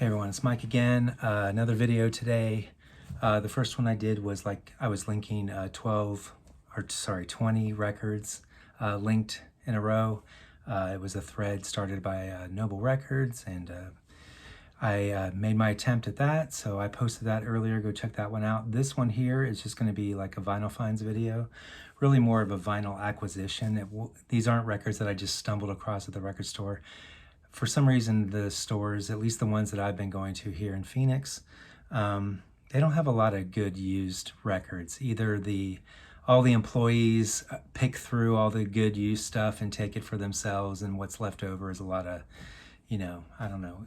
Hey everyone, it's Mike again. Another video today. The first one I did was I was linking 20 records linked in a row. It was a thread started by Noble Records, and I made my attempt at that, so I posted that earlier. Go check that one out. This one here is just going to be like a vinyl finds video, really more of a vinyl acquisition. These aren't records that I just stumbled across at the record store. For some reason, the stores, at least the ones that I've been going to here in Phoenix, they don't have a lot of good used records. Either all the employees pick through all the good used stuff and take it for themselves, and what's left over is a lot of, I don't know,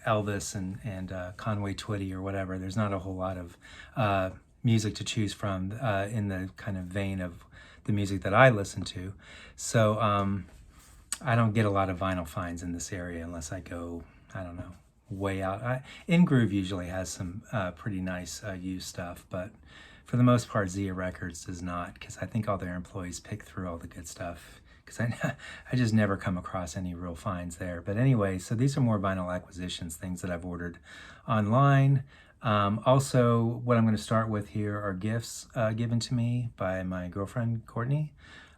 Elvis and Conway Twitty or whatever. There's not a whole lot of music to choose from in the kind of vein of the music that I listen to. So I don't get a lot of vinyl finds in this area unless I go, I don't know, way out. In Groove usually has some pretty nice used stuff, but for the most part, Zia Records does not, because I think all their employees pick through all the good stuff, because I just never come across any real finds there. But anyway, so these are more vinyl acquisitions, things that I've ordered online. Also, what I'm going to start with here are gifts given to me by my girlfriend, Courtney.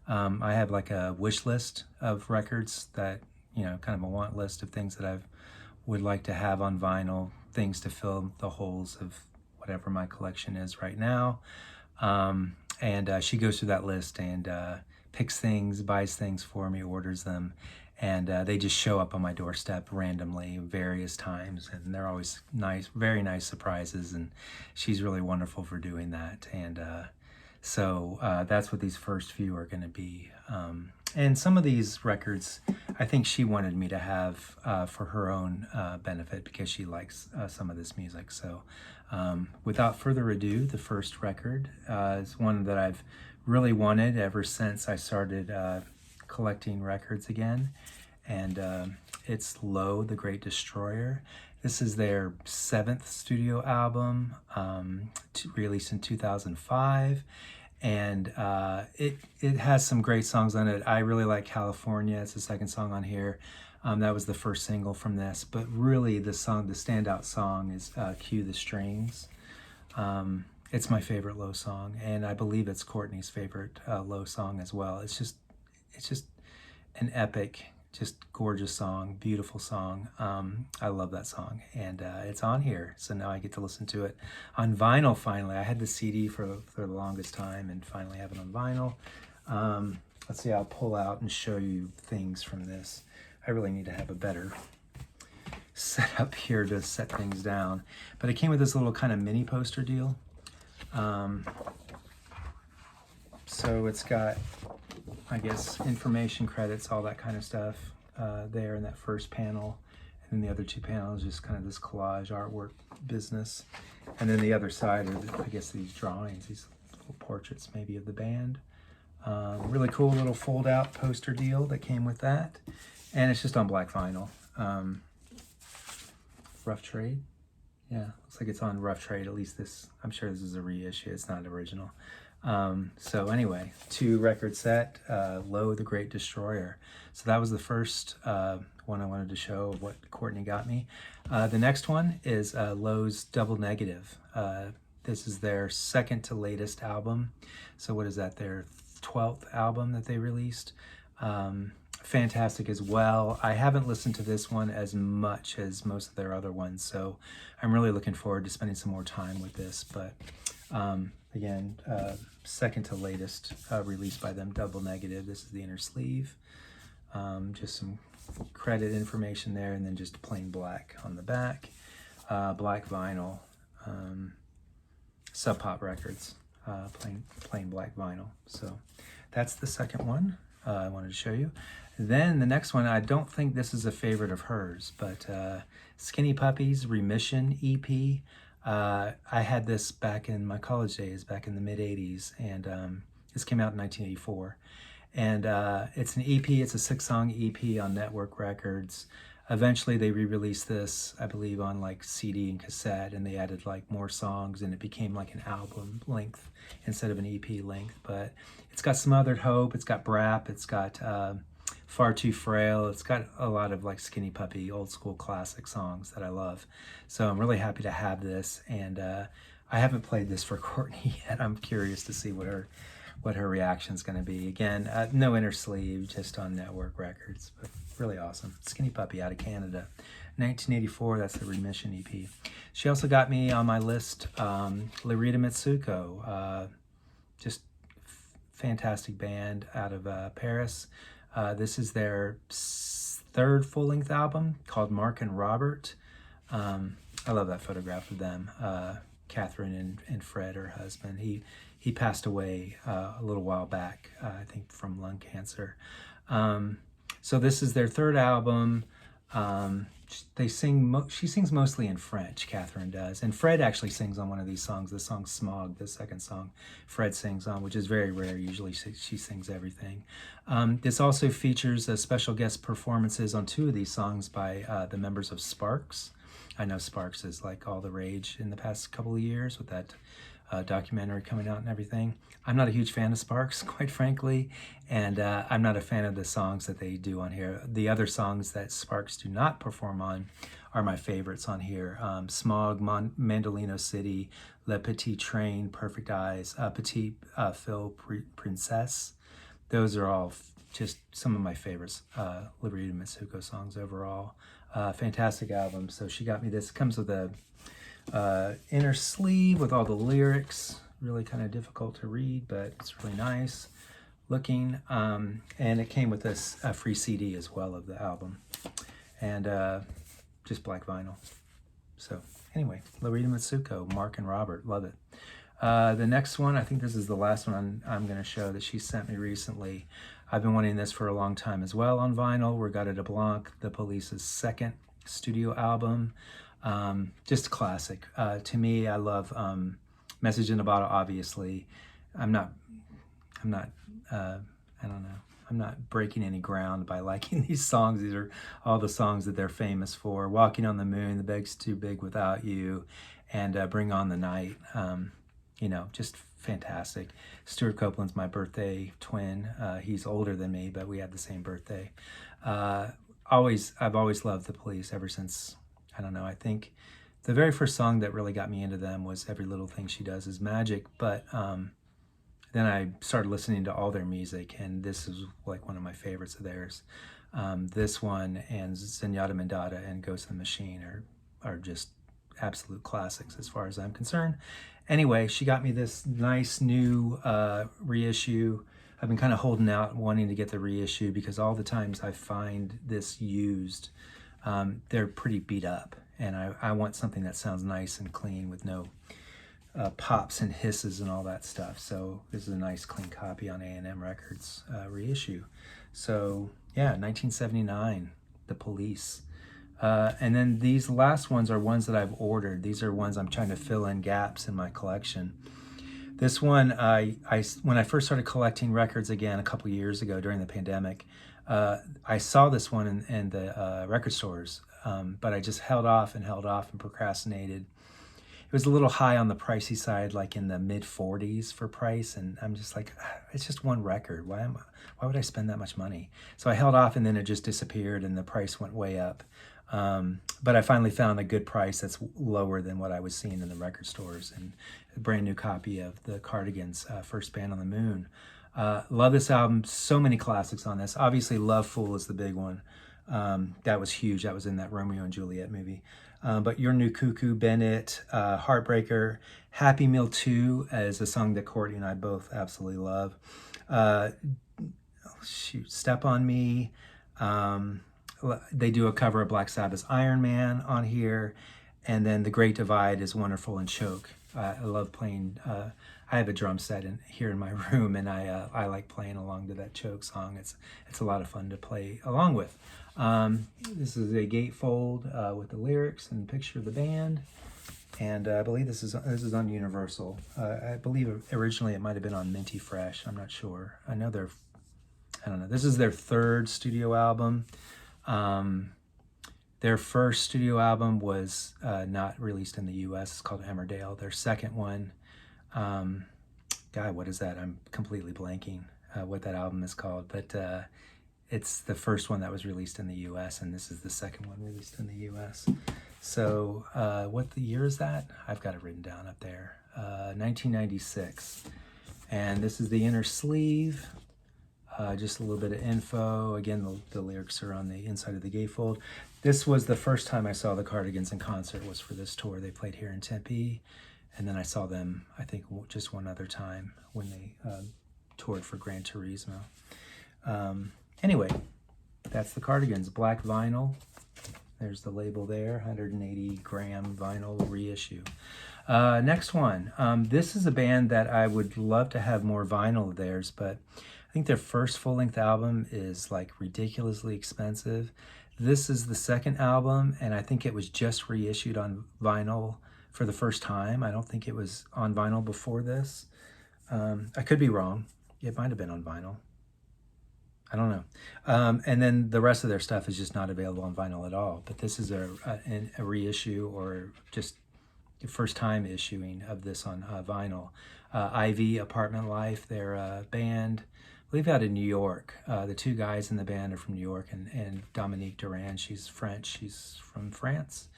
I have like a wish list of records that, kind of a want list of things that I would like to have on vinyl, things to fill the holes of whatever my collection is right now. And she goes through that list and picks things, buys things for me, orders them, and they just show up on my doorstep randomly various times, and they're always nice, very nice surprises, and she's really wonderful for doing that. And so that's what these first few are going to be. And some of these records, I think she wanted me to have for her own benefit, because she likes some of this music. So without further ado, the first record is one that I've really wanted ever since I started collecting records again. And it's Low, the Great Destroyer. This is their 7th studio album, released in 2005. And it has some great songs on it. I really like California. It's the second song on here. That was the first single from this. But really, the standout song is Cue the Strings. It's my favorite Low song, and I believe it's Courtney's favorite Low song as well. It's just an epic, just gorgeous song, beautiful song. I love that song, and it's on here, so now I get to listen to it on vinyl finally. I had the CD for the longest time, and finally have it on vinyl. Let's see, I'll pull out and show you things from this. I really need to have a better setup here to set things down, but it came with this little kind of mini poster deal. So it's got, I guess, information, credits, all that kind of stuff there in that first panel. And then the other two panels, just kind of this collage artwork business. And then the other side are, I guess, these drawings, these little portraits maybe of the band. Really cool little fold-out poster deal that came with that. And it's just on black vinyl. Rough trade. Yeah, looks like it's on rough trade. At least this, I'm sure this is a reissue. It's not original. So anyway, 2 record set, Low, the Great Destroyer. So that was the first one I wanted to show of what Courtney got me. The next one is Low's Double Negative. This is their second to latest album. So what is that, their 12th album that they released? Fantastic as well. I haven't listened to this one as much as most of their other ones, so I'm really looking forward to spending some more time with this. But again, second to latest release by them, Double Negative. This is the inner sleeve. Just some credit information there, and then just plain black on the back. Black vinyl, Sub Pop Records, plain black vinyl. So that's the second one I wanted to show you. Then the next one, I don't think this is a favorite of hers, but Skinny Puppies Remission EP. I had this back in my college days, back in the mid-'80s, and this came out in 1984. And it's an EP, it's a 6-song EP on Network Records. Eventually they re-released this, I believe, on like CD and cassette, and they added like more songs, and it became like an album length instead of an EP length. But it's got Smothered Hope, it's got Brap, it's got Far Too Frail. It's got a lot of like Skinny Puppy, old school classic songs that I love. So I'm really happy to have this, and I haven't played this for Courtney yet. I'm curious to see what her reaction is going to be. Again, no inner sleeve, just on network records, but really awesome. Skinny Puppy out of Canada. 1984, that's the Remission EP. She also got me on my list, Larita Mitsuko, just fantastic band out of Paris. This is their third full-length album called Mark and Robert. I love that photograph of them. Catherine and Fred, her husband. He passed away a little while back, I think from lung cancer. So this is their third album. She sings mostly in French, Catherine does. And Fred actually sings on one of these songs, the song Smog, the second song Fred sings on, which is very rare. Usually she sings everything. This also features special guest performances on two of these songs by the members of Sparks. I know Sparks is like all the rage in the past couple of years with that documentary coming out and everything. I'm not a huge fan of Sparks, quite frankly, and I'm not a fan of the songs that they do on here. The other songs that Sparks do not perform on are my favorites on here. Smog, Mandolino City, Le Petit Train, Perfect Eyes, Petit Phil Princesse. Those are all just some of my favorites, Larita Mitsuko songs overall. Fantastic album. So she got me this. It comes with a inner sleeve with all the lyrics. Really kind of difficult to read, but it's really nice looking. And it came with this free CD as well of the album, and just black vinyl. So anyway, Larita Mitsuko, Mark and Robert, love it. The next one, I think this is the last one I'm going to show that she sent me recently. I've been wanting this for a long time as well on vinyl. Reggatta de Blanc, The Police's second studio album. Just a classic. To me, I love Message in a Bottle, obviously. I'm not, I don't know. I'm not breaking any ground by liking these songs. These are all the songs that they're famous for. Walking on the Moon, The Bed's Too Big Without You, and Bring on the Night. You know, just fantastic. Stuart Copeland's my birthday twin. He's older than me, but we had the same birthday. I've always loved the Police ever since, I don't know, I think the very first song that really got me into them was Every Little Thing She Does Is Magic, but then I started listening to all their music, and this is like one of my favorites of theirs. This one and Zenyatta Mandata and Ghost in the Machine are just absolute classics as far as I'm concerned. Anyway, she got me this nice new reissue. I've been kind of holding out wanting to get the reissue because all the times I find this used, they're pretty beat up, and I want something that sounds nice and clean with no pops and hisses and all that stuff. So this is a nice clean copy on A&M Records reissue. So yeah, 1979, The Police. And then these last ones are ones that I've ordered. These are ones I'm trying to fill in gaps in my collection. This one, when I first started collecting records again a couple years ago during the pandemic, I saw this one in the record stores, but I just held off and procrastinated. It was a little high on the pricey side, like in the mid 40s for price, and I'm just like, it's just one record. Why would I spend that much money? So I held off, and then it just disappeared, and the price went way up. But I finally found a good price that's lower than what I was seeing in the record stores, and a brand new copy of the Cardigans' First Band on the Moon. Love this album. So many classics on this. Obviously, Love Fool is the big one. That was huge. That was in that Romeo and Juliet movie. But Your New Cuckoo, Bennett, Heartbreaker, Happy Meal 2 is a song that Courtney and I both absolutely love. Step on Me. They do a cover of Black Sabbath's Iron Man on here. And then The Great Divide is wonderful, and Choke. I love playing. I have a drum set here in my room, and I like playing along to that Choke song. It's a lot of fun to play along with. This is a gatefold with the lyrics and picture of the band, and I believe this is on Universal. I believe originally it might have been on Minty Fresh. I'm not sure. I don't know. This is their third studio album. Their first studio album was not released in the U.S. It's called Emmerdale. Their second one, God, what is that? I'm completely blanking what that album is called, but it's the first one that was released in the US, and this is the second one released in the US. So what the year is that? I've got it written down up there. 1996. And this is the inner sleeve. Just a little bit of info. Again, the lyrics are on the inside of the gatefold. This was the first time I saw the Cardigans in concert, was for this tour. They played here in Tempe. And then I saw them, I think, just one other time when they toured for Gran Turismo. Anyway, that's the Cardigans. Black vinyl. There's the label there, 180 gram vinyl reissue. Next one. This is a band that I would love to have more vinyl of theirs, but I think their first full-length album is like ridiculously expensive. This is the second album, and I think it was just reissued on vinyl for the first time. I don't think it was on vinyl before this. I could be wrong. It might have been on vinyl. I don't know. And then the rest of their stuff is just not available on vinyl at all. But this is a reissue, or just the first time issuing of this on vinyl. Ivy, Apartment Life, they're a band, I believe, out of New York. The two guys in the band are from New York, and Dominique Durand, she's French. She's from France.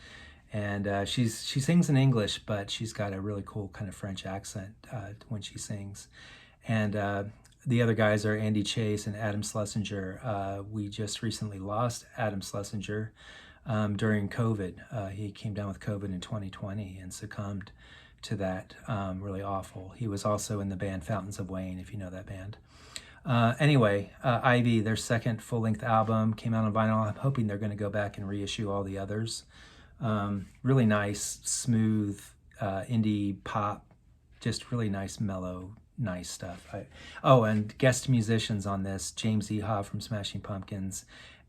And she sings in English, but she's got a really cool kind of French accent when she sings. And the other guys are Andy Chase and Adam Schlesinger. We just recently lost Adam Schlesinger during COVID. He came down with COVID in 2020 and succumbed to that. Really awful. He was also in the band Fountains of Wayne, if you know that band. Anyway, Ivy, their second full-length album, came out on vinyl. I'm hoping they're going to go back and reissue all the others. Really nice, smooth, indie pop, just really nice, mellow, nice stuff. And guest musicians on this: James Iha from Smashing Pumpkins,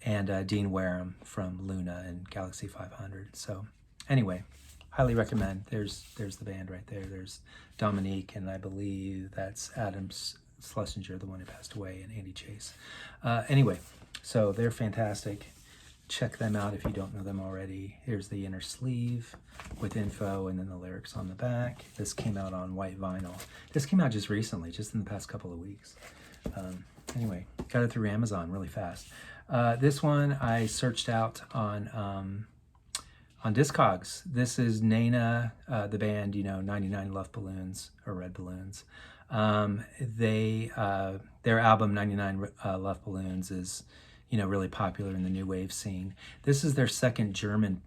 and Dean Wareham from Luna and Galaxy 500. So anyway, highly recommend. There's the band right there. There's Dominique, and I believe that's Adam Schlesinger, the one who passed away, and Andy Chase. Anyway, so they're fantastic. Check them out if you don't know them already. Here's the inner sleeve with info, and then the lyrics on the back. This came out on white vinyl. This came out just recently, just in the past couple of weeks. Anyway, got it through Amazon really fast. This one I searched out on Discogs. This is Naina, the band, 99 Love Balloons, or Red Balloons. Their album 99 Love Balloons is really popular in the new wave scene. This is their second German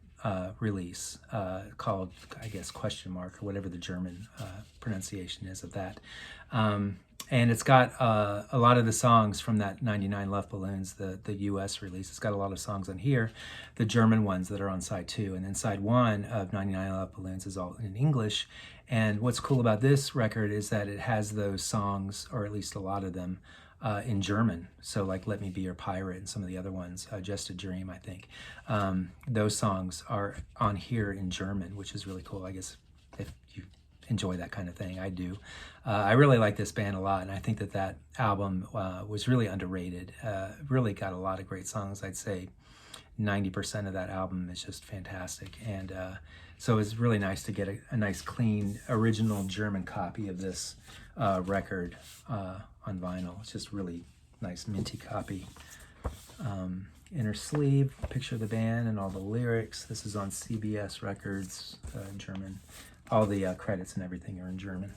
release, called, I guess, question mark, or whatever the German pronunciation is of that. And it's got a lot of the songs from that 99 Love Balloons, the US release. It's got a lot of songs on here, the German ones that are on side 2. And then side 1 of 99 Love Balloons is all in English. And what's cool about this record is that it has those songs, or at least a lot of them, in German. So like Let Me Be Your Pirate and some of the other ones, Just a Dream, I think. Those songs are on here in German, which is really cool. I guess if you enjoy that kind of thing, I do. I really like this band a lot, and I think that album was really underrated. Really got a lot of great songs. I'd say 90% of that album is just fantastic. And so it's really nice to get a nice, clean, original German copy of this record on vinyl. It's just really nice, minty copy. Inner sleeve, picture of the band and all the lyrics. This is on CBS Records, German. All the credits and everything are in German.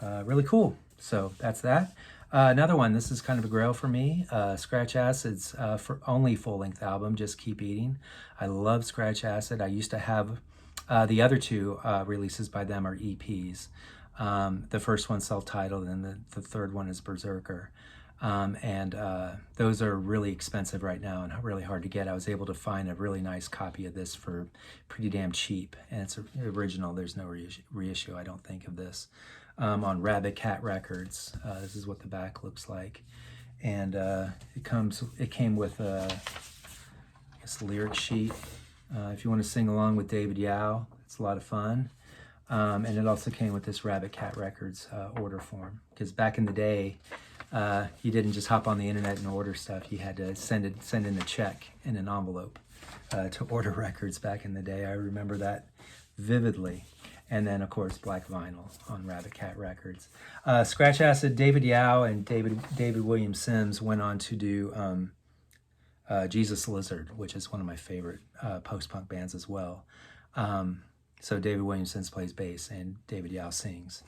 Really cool. So that's that. Another one, this is kind of a grail for me. Scratch Acid's only full-length album, Just Keep Eating. I love Scratch Acid. I used to have the other two releases by them are EPs. The first one's self-titled, and the third one is Berserker. And those are really expensive right now and really hard to get. I was able to find a really nice copy of this for pretty damn cheap, and it's original. There's no reissue, I don't think, of this. On Rabbit Cat Records. This is what the back looks like, and it came with a lyric sheet. If you want to sing along with David Yao, it's a lot of fun. And it also came with this Rabbit Cat Records order form, because back in the day, you didn't just hop on the internet and order stuff. You had to send in a check in an envelope to order records back in the day. I remember that vividly. And then, of course, black vinyl on Rabbit Cat Records. Scratch Acid, David Yao and David William Sims went on to do Jesus Lizard, which is one of my favorite post-punk bands as well. So David Williamson plays bass and David Yao sings.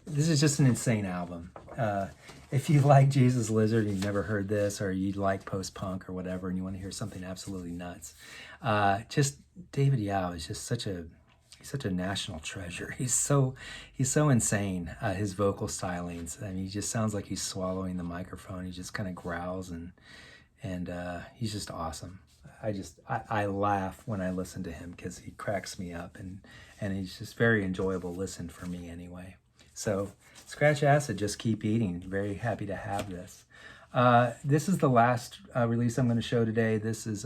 This is just an insane album. If you like Jesus Lizard and you've never heard this, or you like post-punk or whatever, and you want to hear something absolutely nuts, just David Yao is just such a national treasure. He's so insane. His vocal stylings. I mean, he just sounds like he's swallowing the microphone. He just kind of growls, and he's just awesome. I laugh when I listen to him because he cracks me up, and he's just very enjoyable listen for me anyway. So Scratch Acid, just keep eating. Very happy to have this. This is the last release I'm going to show today. This is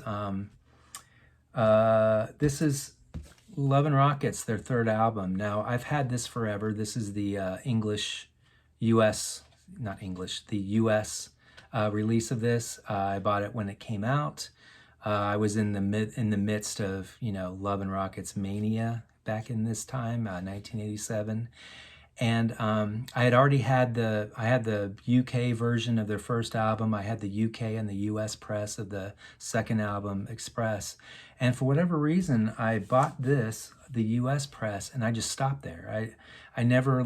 Love and Rockets, their third album. Now, I've had this forever. This is the U.S. Release of this. I bought it when it came out. I was in the midst of, Love and Rockets mania back in this time, 1987. And I had already had the UK version of their first album. I had the UK and the US press of the second album, Express. And for whatever reason, I bought the US press, and I just stopped there. I never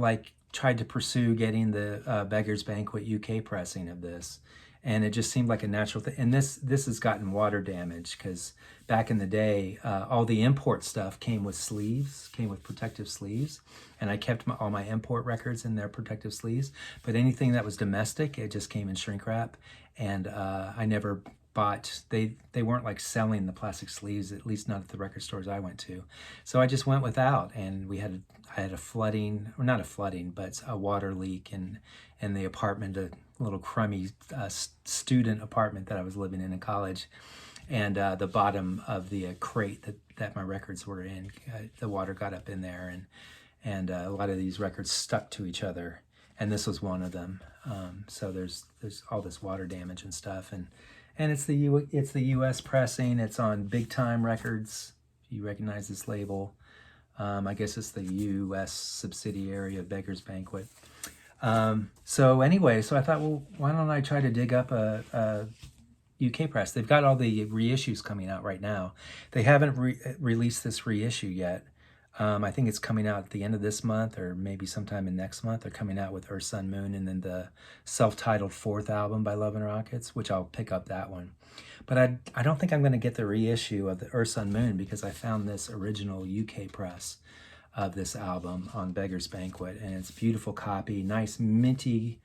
tried to pursue getting the Beggar's Banquet UK pressing of this. And it just seemed like a natural thing. And this has gotten water damage because back in the day, all the import stuff came with protective sleeves. And I kept all my import records in their protective sleeves. But anything that was domestic, it just came in shrink wrap. And I never bought, they weren't selling the plastic sleeves, at least not at the record stores I went to. So I just went without. And I had a flooding, or not a flooding, but a water leak in the apartment, a little crummy student apartment that I was living in college. And the bottom of the crate that my records were in, the water got up in there, and a lot of these records stuck to each other, and this was one of them. So there's all this water damage and stuff, and it's the U.S. pressing. It's on Big Time Records. If you recognize this label, I guess it's the U.S. subsidiary of Beggar's Banquet. So anyway, so I thought, well, why don't I try to dig up a UK press? They've got all the reissues coming out right now. They haven't released this reissue yet. I think it's coming out at the end of this month, or maybe sometime in next month. They're coming out with Earth, Sun, Moon, and then the self-titled fourth album by Love and Rockets, which I'll pick up that one. But I don't think I'm going to get the reissue of the Earth, Sun, Moon, because I found this original UK press of this album on Beggar's Banquet, and it's a beautiful copy, nice minty,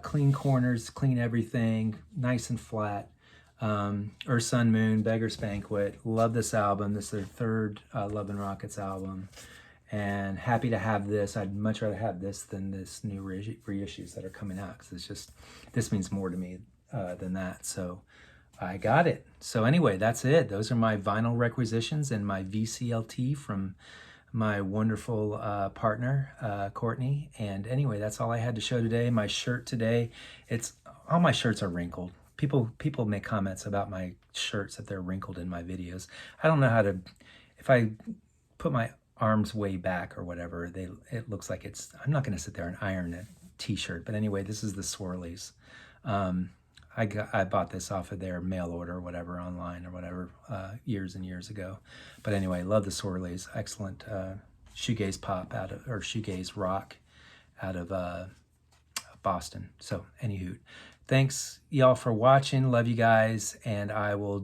clean corners, clean everything, nice and flat. Earth, Sun, Moon, Beggar's Banquet. Love this album. This is their third Love and Rockets album, and happy to have this. I'd much rather have this than this new reissues that are coming out, because this means more to me than that. So I got it. So anyway, that's it. Those are my vinyl requisitions and my VCLT from my wonderful partner, Courtney. And anyway, that's all I had to show today. My shirt today, all my shirts are wrinkled. People make comments about my shirts that they're wrinkled in my videos. I don't know how to, if I put my arms way back or whatever, it looks like I'm not going to sit there and iron a t-shirt. But anyway, this is the Swirlies. I bought this off of their mail order or whatever, online or whatever, years and years ago. But anyway, love the Swirlies. Excellent shoegaze pop or shoegaze rock out of Boston. So anywho, thanks y'all for watching. Love you guys, and I will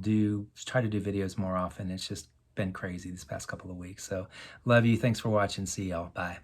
try to do videos more often. It's just been crazy this past couple of weeks. So love you. Thanks for watching. See y'all. Bye.